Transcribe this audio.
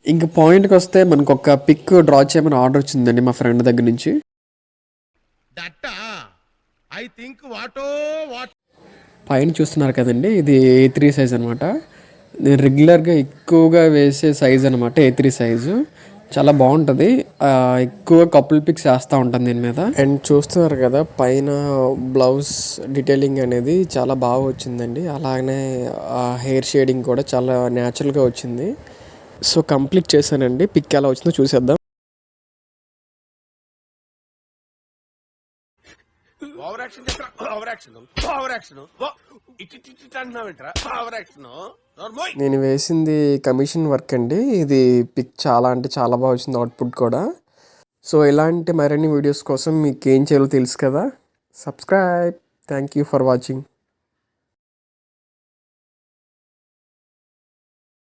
ఇంక పాయింట్‌కొస్తే మనకొక pick draw చేయమని ఆర్డర్ వచ్చిందండి మా ఫ్రెండ్ దగ్గర నుంచి. దట్టా ఐ థింక్ వాటో వాట్ పైన చూస్తున్నారు కదండీ! ఇది A3 సైజ్ అనమాట. నేను రెగ్యులర్‌గా ఎక్కువగా వేసే సైజ్ అనమాట A3 సైజు. చాలా బావుంటది. ఎక్కువ కపుల్ పిక్స్ ఏస్తా ఉంటాను దీని మీద. అండ్ చూస్తున్నారు కదా! పైన బ్లౌజ్ డీటెయిలింగ్ అనేది చాలా బాగా వచ్చిందండి. అలాగనే హెయిర్ షేడింగ్ కూడా చాలా న్యాచురల్‌గా వచ్చింది. సో, కంప్లీట్ చేశానండి. పిక్ ఎలా వచ్చిందో చూసేద్దాం. Over action over action over action it it it అంటున్నావేంట్రా ఓవర్ యాక్షన్ నార్మల్. నేను వేసింది కమిషన్ వర్క్ అండి. ఇది పిక్ చాలా అంటే చాలా బాగా వచ్చింది అవుట్‌పుట్ కూడా. సో, ఇలాంటి మరిన్ని వీడియోస్ కోసం మీకేం చేయాలో తెలుసు కదా! Subscribe. Thank you for watching.